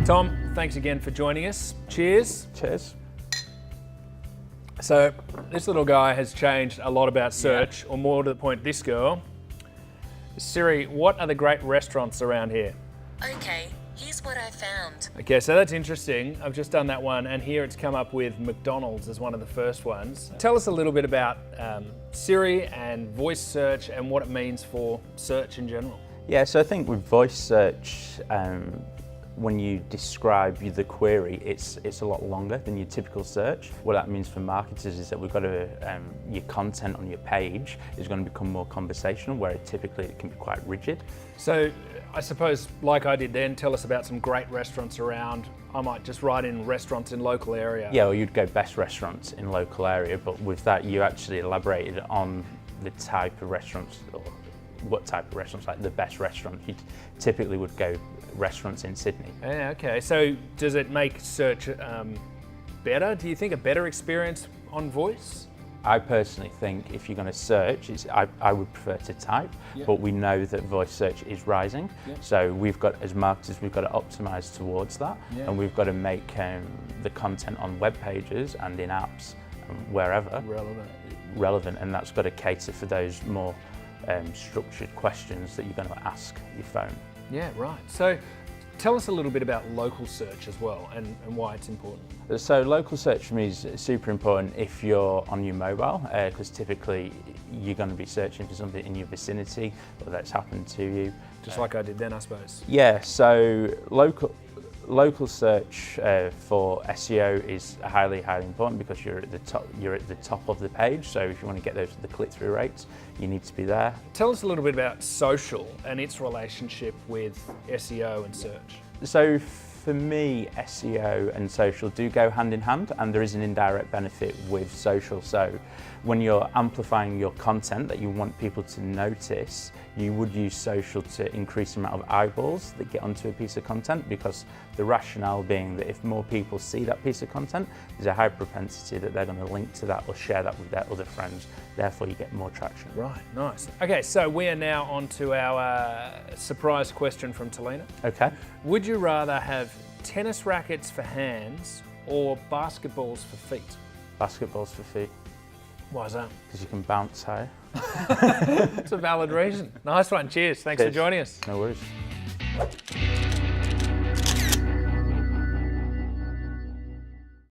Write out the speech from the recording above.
Tom, thanks again for joining us. Cheers. Cheers. So this little guy has changed a lot about search, or more to the point, this girl. Siri, what are the great restaurants around here? Okay, here's what I found. Okay, so that's interesting. I've just done that one, and here it's come up with McDonald's as one of the first ones. Tell us a little bit about Siri and voice search and what it means for search in general. Yeah, so I think with voice search, when you describe the query, it's a lot longer than your typical search. What that means for marketers is that we've got to, your content on your page is going to become more conversational, where typically it can be quite rigid. So I suppose, like I did then, tell us about some great restaurants around. I might just write in restaurants in local area. Yeah, or you'd go best restaurants in local area, but with that you actually elaborated on the type of restaurants, or what type of restaurants, like the best restaurant. You typically would go restaurants in Sydney. Yeah, okay. So does it make search better? Do you think a better experience on voice? I personally think if you're going to search, I would prefer to type, but we know that voice search is rising. So we've got, as marketers, we've got to optimize towards that, and we've got to make the content on web pages and in apps, wherever, relevant, and that's got to cater for those more structured questions that you're going to ask your phone. Yeah, right. So tell us a little bit about local search as well, and why it's important. So local search for me is super important if you're on your mobile, because typically you're going to be searching for something in your vicinity, or that's happened to you. Just like I did then, I suppose. Yeah, so local search for SEO is highly important, because you're at the top of the page. So if you want to get the click-through rates, you need to be there. Tell us a little bit about social and its relationship with SEO and search. So for me, SEO and social do go hand in hand, and there is an indirect benefit with social. So when you're amplifying your content that you want people to notice, you would use social to increase the amount of eyeballs that get onto a piece of content, because the rationale being that if more people see that piece of content, there's a high propensity that they're going to link to that or share that with their other friends. Therefore, you get more traction. Right, nice. Okay, so we are now on to our surprise question from Talina. Okay. Would you rather have tennis rackets for hands or basketballs for feet? Basketballs for feet. Why is that? Because you can bounce higher. It's a valid reason. Nice one, cheers. Thanks for joining us. No worries.